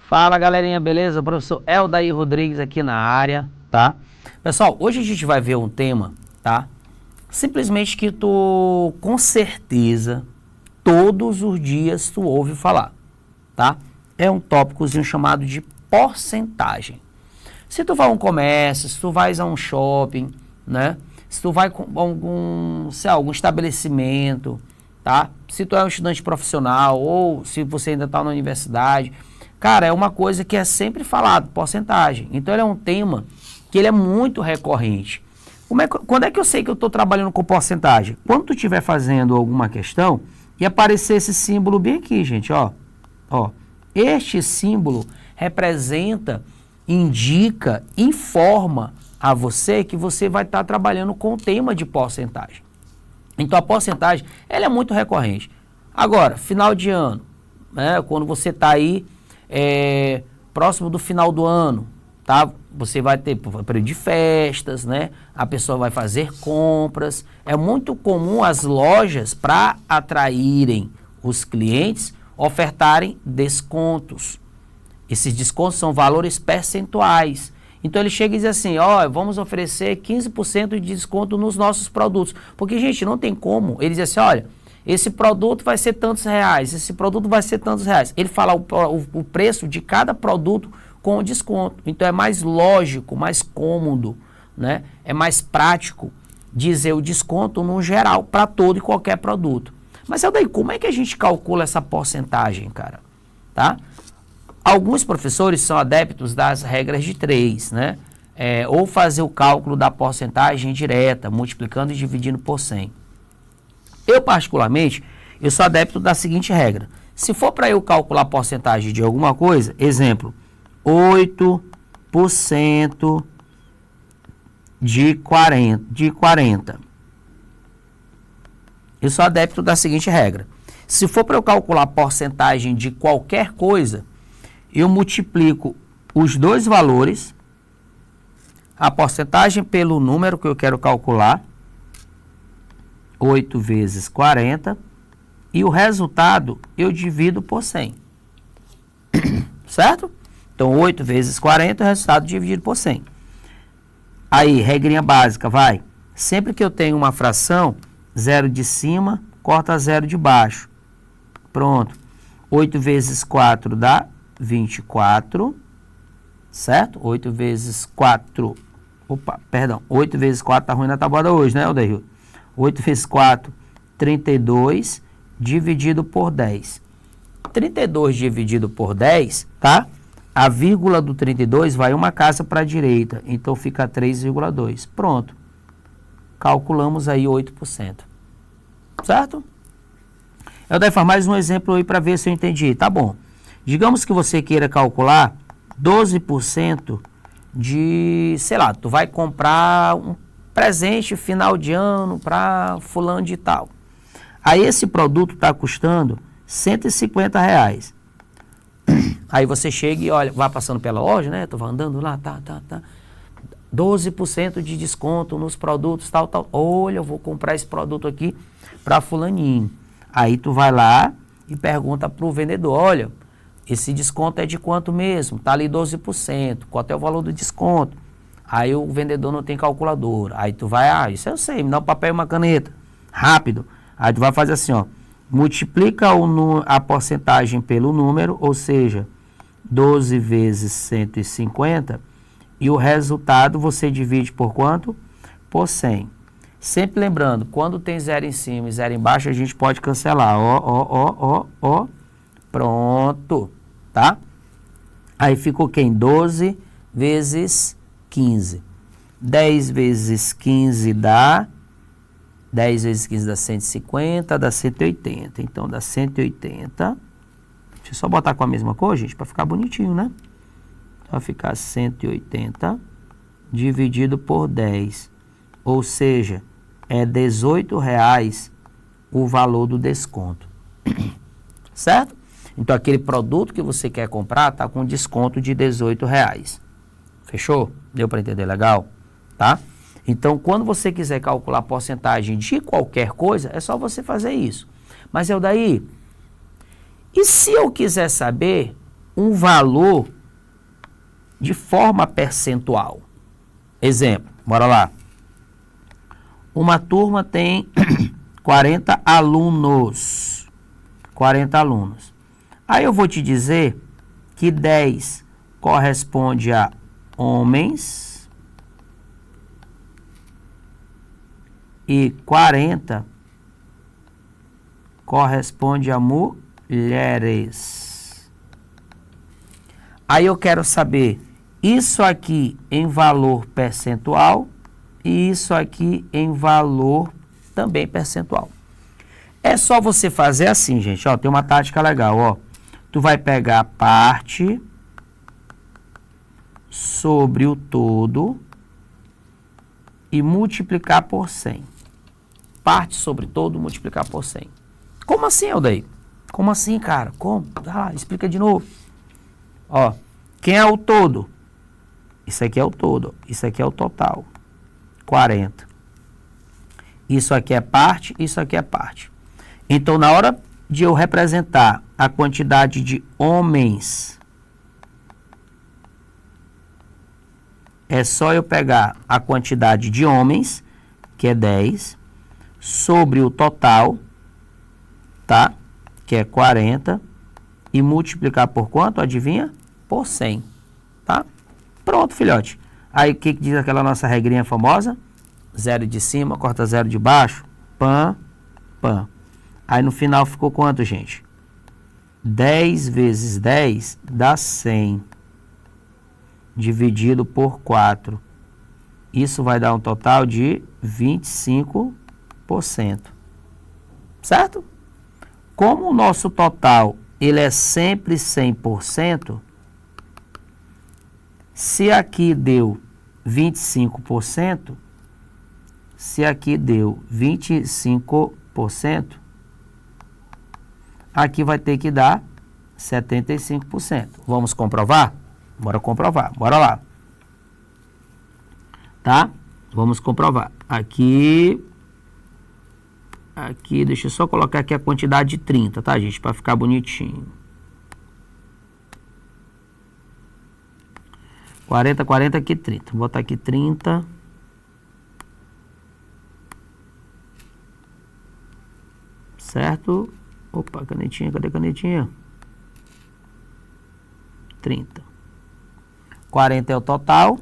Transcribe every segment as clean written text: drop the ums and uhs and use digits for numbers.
Fala galerinha, beleza? O professor Eldair Rodrigues aqui na área, tá? Pessoal, hoje a gente vai ver um tema, tá? Simplesmente que tu, com certeza, todos os dias tu ouve falar, tá? É um tópicozinho chamado de porcentagem. Se tu vai a um comércio, se tu vais a um shopping, né? Se tu vai com algum, sei lá, algum estabelecimento, tá? Se tu é um estudante profissional ou se você ainda está na universidade, cara, é uma coisa que é sempre falado, porcentagem. Então ele é um tema que ele é muito recorrente. Quando é que eu sei que eu estou trabalhando com porcentagem? Quando tu estiver fazendo alguma questão e aparecer esse símbolo bem aqui, gente, ó. Este símbolo representa, indica, informa a você que você vai estar trabalhando com o tema de porcentagem. Então a porcentagem, ela é muito recorrente. Agora, final de ano, né, quando você está aí próximo do final do ano, tá? Você vai ter período de festas, né? A pessoa vai fazer compras. É muito comum as lojas, para atraírem os clientes, ofertarem descontos. Esses descontos são valores percentuais. Então ele chega e diz assim, ó, vamos oferecer 15% de desconto nos nossos produtos. Porque, gente, não tem como. Ele diz assim, olha, esse produto vai ser tantos reais, esse produto vai ser tantos reais. Ele fala o preço de cada produto com desconto. Então é mais lógico, mais cômodo, né? É mais prático dizer o desconto no geral para todo e qualquer produto. Mas daí, como é que a gente calcula essa porcentagem, cara? Tá? Alguns professores são adeptos das regras de 3, né? Ou fazer o cálculo da porcentagem direta, multiplicando e dividindo por 100. Eu, particularmente, eu sou adepto da seguinte regra. Se for para eu calcular a porcentagem de alguma coisa, exemplo, 8% de 40. Eu sou adepto da seguinte regra. Se for para eu calcular a porcentagem de qualquer coisa, eu multiplico os dois valores, a porcentagem pelo número que eu quero calcular, 8 vezes 40, e o resultado eu divido por 100. Certo? Então, 8 vezes 40, o resultado dividido por 100. Aí, regrinha básica, vai. Sempre que eu tenho uma fração, 0 de cima, corta 0 de baixo. Pronto. 8 vezes 4 dá 24, certo? 8 vezes 4, 8 vezes 4 tá ruim na tabuada hoje, né, Aldair? 8 vezes 4, 32, dividido por 10. 32 dividido por 10, tá? A vírgula do 32 vai uma casa para a direita, então fica 3,2. Pronto. Calculamos aí 8%. Certo? Eu devo fazer mais um exemplo aí para ver se eu entendi. Tá bom. Digamos que você queira calcular 12% de, sei lá, tu vai comprar um presente final de ano para fulano de tal. Aí esse produto está custando R$150. Aí você chega e olha, vai passando pela loja, né? Tu vai andando lá, tá. 12% de desconto nos produtos, tal. Olha, eu vou comprar esse produto aqui para fulaninho. Aí tu vai lá e pergunta pro vendedor, olha, esse desconto é de quanto mesmo? Tá ali 12%. Qual é o valor do desconto? Aí o vendedor não tem calculadora. Aí tu vai, isso eu sei, me dá um papel e uma caneta. Rápido. Aí tu vai fazer assim, ó. Multiplica a porcentagem pelo número, ou seja, 12 vezes 150. E o resultado você divide por quanto? Por 100. Sempre lembrando, quando tem 0 em cima e 0 embaixo, a gente pode cancelar. Ó. Pronto. Tá? Aí ficou quem? 12 vezes 15. 10 vezes 15 dá... 10 vezes 15 dá 150, dá 180. Então, dá 180. Deixa eu só botar com a mesma cor, gente, para ficar bonitinho, né? Vai ficar 180 dividido por 10. Ou seja, é R$18 o valor do desconto. Certo? Então, aquele produto que você quer comprar está com desconto de R$18. Fechou? Deu para entender legal? Tá? Então, quando você quiser calcular a porcentagem de qualquer coisa, é só você fazer isso. Mas, Eldair, e se eu quiser saber um valor de forma percentual. Exemplo, bora lá. Uma turma tem 40 alunos. 40 alunos. Aí eu vou te dizer que 10 corresponde a homens e 40 corresponde a mulheres. Aí eu quero saber isso aqui em valor percentual e isso aqui em valor também percentual. É só você fazer assim, gente, ó, tem uma tática legal, ó. Tu vai pegar a parte sobre o todo e multiplicar por 100. Parte sobre todo, multiplicar por 100. Como assim, Aldair? Como assim, cara? Como? Ah, explica de novo. Ó, quem é o todo? Isso aqui é o todo. Isso aqui é o total. 40. Isso aqui é parte, isso aqui é parte. Então, na hora de eu representar a quantidade de homens, é só eu pegar a quantidade de homens, que é 10, sobre o total, tá? Que é 40, e multiplicar por quanto? Adivinha? Por 100, tá? Pronto, filhote. Aí, o que diz aquela nossa regrinha famosa? 0 de cima, corta 0 de baixo. Pam, pam. Aí, no final, ficou quanto, gente? 10 vezes 10 dá 100. Dividido por 4. Isso vai dar um total de 25%. Certo? Como o nosso total ele é sempre 100%, se aqui deu 25%, se aqui deu 25%, aqui vai ter que dar 75%. Vamos comprovar? Bora comprovar. Bora lá. Tá? Vamos comprovar. Aqui, deixa eu só colocar aqui a quantidade de 30, tá, gente? Para ficar bonitinho. 40, 40, aqui 30. Vou botar aqui 30. Certo? Opa, canetinha, cadê a canetinha? 30. 40 é o total,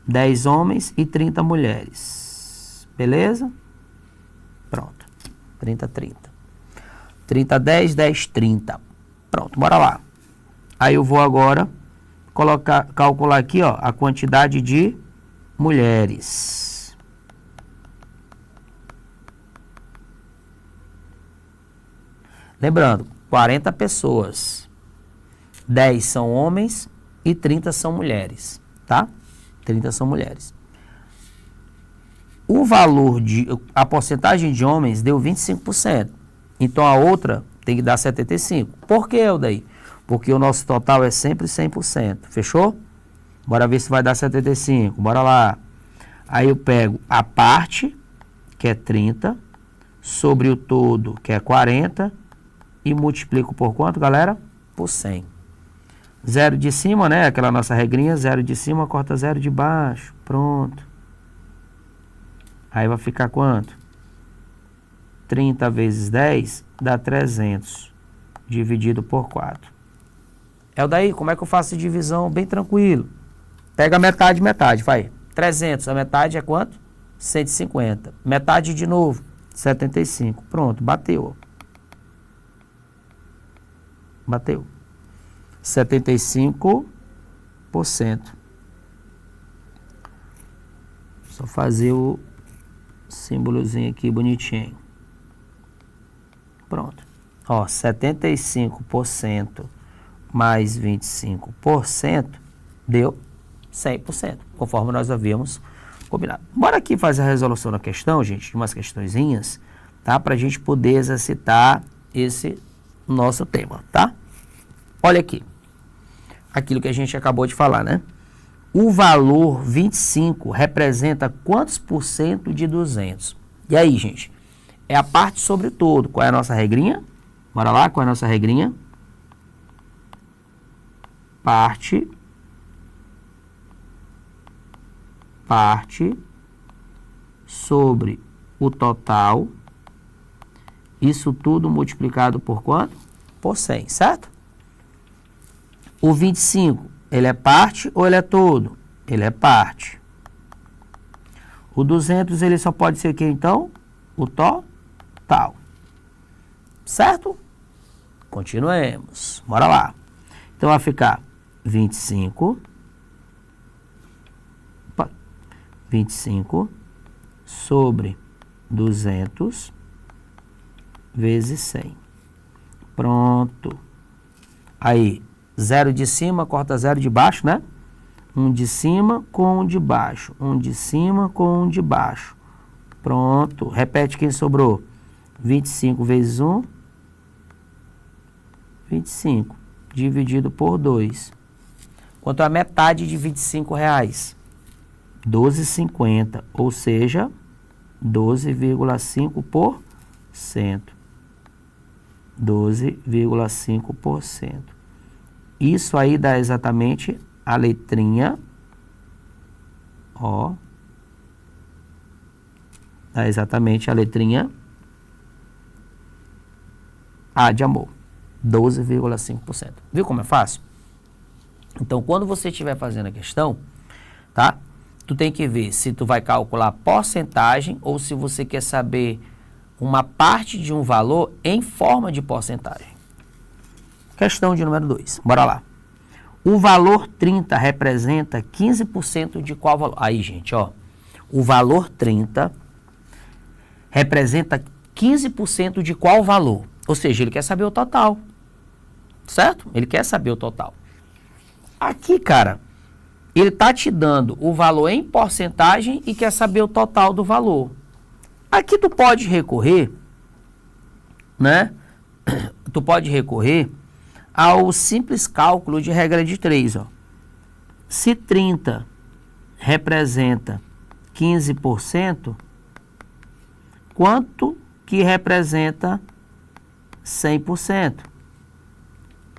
10 homens e 30 mulheres. Beleza? Pronto. 30, 30. 30, 10, 10, 30. Pronto, bora lá. Aí eu vou agora calcular aqui, ó, a quantidade de mulheres. Lembrando, 40 pessoas. 10 são homens e 30 são mulheres, tá? 30 são mulheres. A porcentagem de homens deu 25%. Então, a outra tem que dar 75%. Por que, Aldair? Porque o nosso total é sempre 100%. Fechou? Bora ver se vai dar 75%. Bora lá. Aí eu pego a parte, que é 30, sobre o todo, que é 40, e multiplico por quanto, galera? Por 100. 0 de cima, né? Aquela nossa regrinha, 0 de cima, corta 0 de baixo. Pronto. Aí vai ficar quanto? 30 vezes 10 dá 300. Dividido por 4. Daí, como é que eu faço a divisão bem tranquilo? Pega metade, metade, vai. 300, a metade é quanto? 150. Metade de novo, 75. Pronto, bateu. Bateu. 75%. Só fazer o símbolozinho aqui bonitinho. Pronto. Ó, 75% mais 25% deu 100%, conforme nós havíamos combinado. Bora aqui fazer a resolução da questão, gente, de umas questõezinhas, tá? Pra gente poder exercitar esse nosso tema, tá? Olha aqui. Aquilo que a gente acabou de falar, né? O valor 25 representa quantos por cento de 200? E aí, gente? É a parte sobre o todo. Qual é a nossa regrinha? Bora lá, qual é a nossa regrinha? parte sobre o total, isso tudo multiplicado por quanto? Por 100, certo? O 25, ele é parte ou ele é todo? Ele é parte. O 200, ele só pode ser o que então? O total. Certo? Continuemos. Bora lá. Então vai ficar 25 sobre 200 vezes 100. Pronto. Aí, 0 de cima corta 0 de baixo, né? 1 de cima com 1 de baixo. 1 de cima com 1 de baixo. Pronto. Repete quem sobrou. 25 vezes 1. 25. Dividido por 2. Quanto a metade de R$25? 12,50. Ou seja, 12,5%. 12,5%. Isso aí dá exatamente a letrinha, ó, dá exatamente a letrinha A de amor, 12,5%. Viu como é fácil? Então, quando você estiver fazendo a questão, tá? Tu tem que ver se tu vai calcular porcentagem ou se você quer saber uma parte de um valor em forma de porcentagem. Questão de número 2. Bora lá. O valor 30 representa 15% de qual valor? Aí, gente, ó. O valor 30 representa 15% de qual valor? Ou seja, ele quer saber o total. Certo? Ele quer saber o total. Aqui, cara, ele tá te dando o valor em porcentagem e quer saber o total do valor. Aqui tu pode recorrer, né? Tu pode recorrer ao simples cálculo de regra de 3, ó. Se 30 representa 15%, quanto que representa 100%?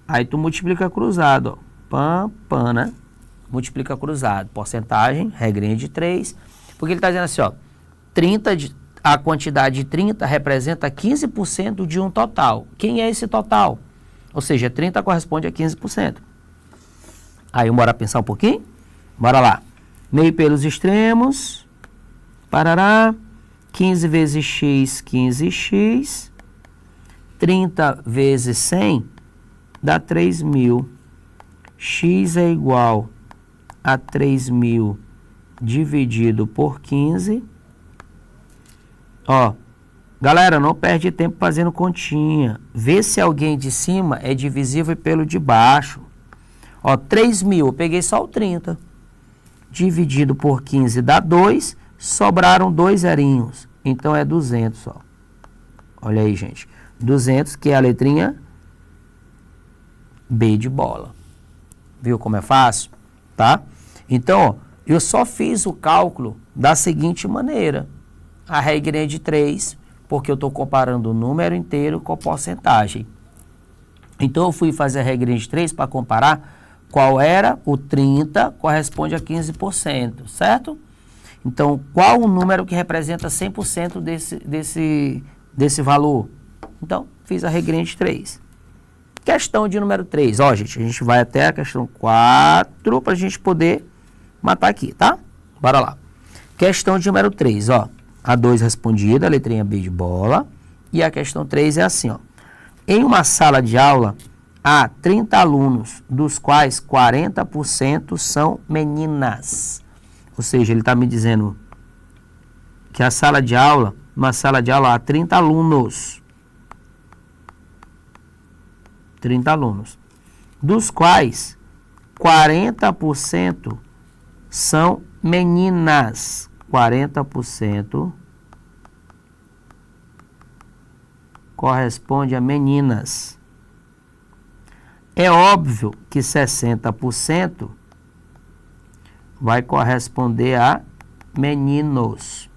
Aí tu multiplica cruzado, ó. Né? Multiplica cruzado. Porcentagem, regrinha de 3. Porque ele está dizendo assim, ó. A quantidade de 30 representa 15% de um total. Quem é esse total? Ou seja, 30 corresponde a 15%. Aí, bora pensar um pouquinho? Bora lá. Meio pelos extremos. Parará. 15 vezes x, 15x. 30 vezes 100 dá 3.000. X é igual a 3.000 dividido por 15. Ó, galera, não perde tempo fazendo continha. Vê se alguém de cima é divisível pelo de baixo. Ó, 3.000, eu peguei só o 30. Dividido por 15 dá 2, sobraram 2 zerinhos. Então é 200, ó. Olha aí, gente. 200, que é a letrinha B de bola. Viu como é fácil? Tá? Então, ó, eu só fiz o cálculo da seguinte maneira. A regra é de 3, porque eu estou comparando o número inteiro com a porcentagem. Então, eu fui fazer a regra de 3 para comparar qual era o 30, corresponde a 15%, certo? Então, qual o número que representa 100% desse valor? Então, fiz a regra de 3. Questão de número 3. Ó, gente, a gente vai até a questão 4 para a gente poder matar aqui, tá? Bora lá. Questão de número 3, ó. A 2 respondida, a letrinha B de bola. E a questão 3 é assim, ó. Em uma sala de aula, há 30 alunos, dos quais 40% são meninas. Ou seja, ele está me dizendo que a sala de aula, uma sala de aula, há 30 alunos. 30 alunos. Dos quais 40% são meninas. 40% corresponde a meninas. É óbvio que 60% vai corresponder a meninos.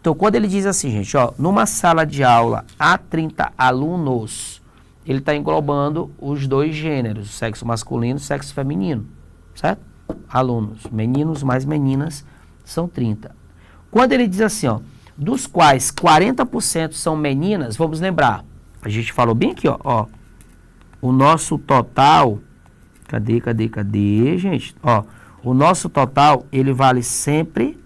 Então, quando ele diz assim, gente, ó, numa sala de aula há 30 alunos, ele está englobando os dois gêneros, o sexo masculino e o sexo feminino, certo? Alunos, meninos mais meninas, são 30. Quando ele diz assim, ó, dos quais 40% são meninas, vamos lembrar, a gente falou bem aqui, ó, o nosso total, cadê, gente? Ó, o nosso total, ele vale sempre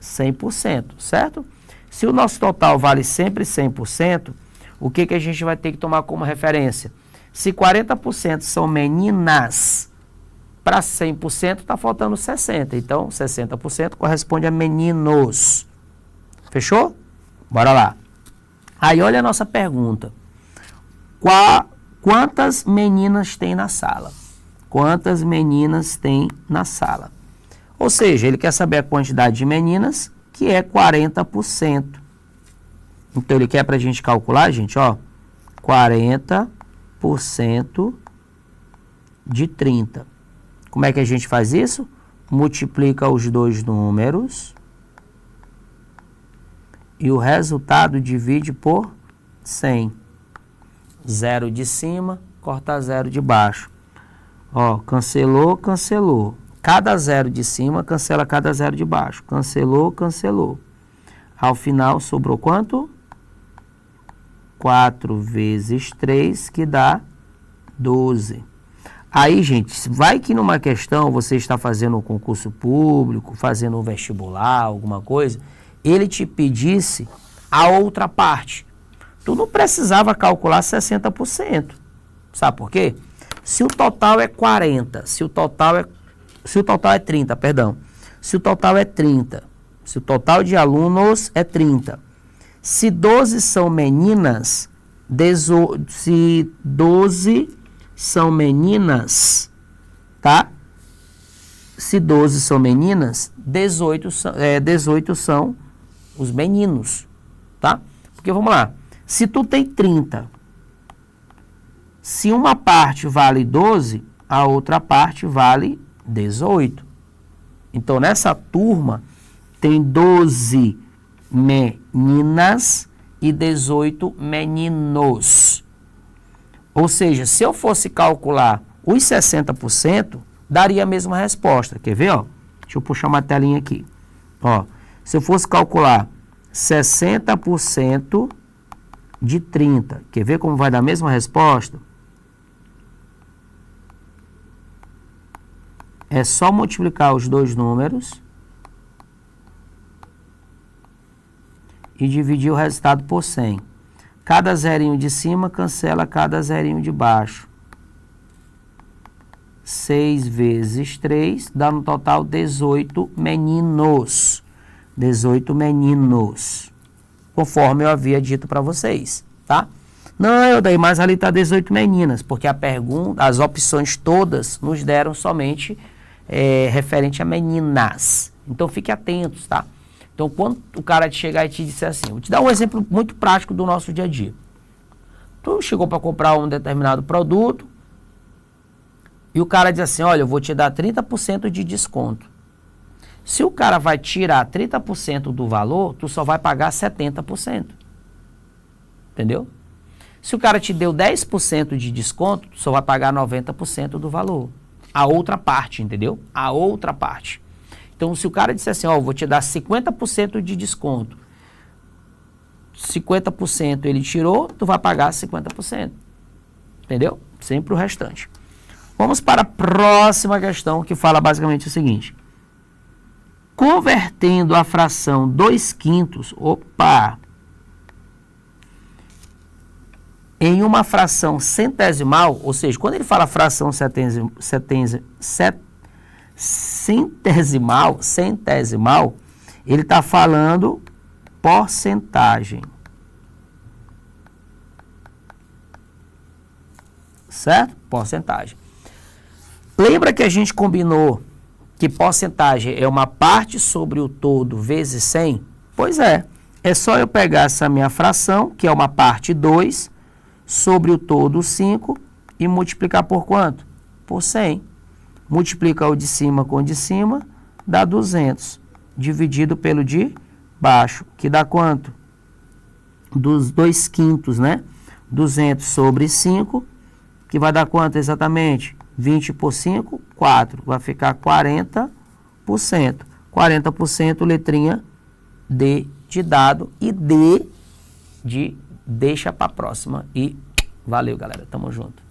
100%, certo? Se o nosso total vale sempre 100%, o que a gente vai ter que tomar como referência? Se 40% são meninas, para 100% está faltando 60%. Então, 60% corresponde a meninos. Fechou? Bora lá. Aí, olha a nossa pergunta. Quantas meninas tem na sala? Quantas meninas tem na sala? Ou seja, ele quer saber a quantidade de meninas, que é 40%. Então, ele quer para a gente calcular, gente, ó, 40% de 30. Como é que a gente faz isso? Multiplica os dois números e o resultado divide por 100. 0 de cima, corta 0 de baixo. Ó, cancelou, cancelou. Cada 0 de cima cancela cada 0 de baixo. Cancelou, cancelou. Ao final sobrou quanto? 4 vezes 3, que dá 12. Aí, gente, vai que numa questão você está fazendo um concurso público, fazendo um vestibular, alguma coisa, ele te pedisse a outra parte. Tu não precisava calcular 60%. Sabe por quê? Se o total é 40, se o total é 30, perdão. Se o total é 30, se o total de alunos é 30. Se 12 são meninas, se 12 são meninas, tá? Se 12 são meninas, 18 são os meninos, tá? Porque vamos lá, se tu tem 30, se uma parte vale 12, a outra parte vale 18. Então, nessa turma, tem 12 meninas e 18 meninos. Ou seja, se eu fosse calcular os 60%, daria a mesma resposta. Quer ver, ó? Deixa eu puxar uma telinha aqui. Ó, se eu fosse calcular 60% de 30, quer ver como vai dar a mesma resposta? É só multiplicar os dois números e dividir o resultado por 100. Cada zerinho de cima cancela cada zerinho de baixo. 6 vezes 3 dá no total 18 meninos. 18 meninos. Conforme eu havia dito para vocês, tá? Não, eu dei, mas ali está 18 meninas, porque a pergunta, as opções todas nos deram somente referente a meninas. Então, fique atentos, tá? Então, quando o cara te chegar e te disser assim, vou te dar um exemplo muito prático do nosso dia a dia. Tu chegou para comprar um determinado produto e o cara diz assim, olha, eu vou te dar 30% de desconto. Se o cara vai tirar 30% do valor, tu só vai pagar 70%. Entendeu? Se o cara te deu 10% de desconto, tu só vai pagar 90% do valor. A outra parte, entendeu? A outra parte. Então, se o cara disser assim, ó, eu vou te dar 50% de desconto, 50% ele tirou, tu vai pagar 50%. Entendeu? Sempre o restante. Vamos para a próxima questão, que fala basicamente o seguinte. Convertendo a fração 2/5, em uma fração centesimal, ou seja, quando ele fala fração centesimal, ele está falando porcentagem. Certo? Porcentagem. Lembra que a gente combinou que porcentagem é uma parte sobre o todo vezes 100? Pois é. É só eu pegar essa minha fração, que é uma parte 2, sobre o todo 5, e multiplicar por quanto? Por 100. Multiplica o de cima com o de cima, dá 200. Dividido pelo de baixo, que dá quanto? Dos 2/5, né? 200 sobre 5, que vai dar quanto exatamente? 20 por 5, 4. Vai ficar 40%. 40%, letrinha D de dado e D de deixa para a próxima. E valeu, galera. Tamo junto.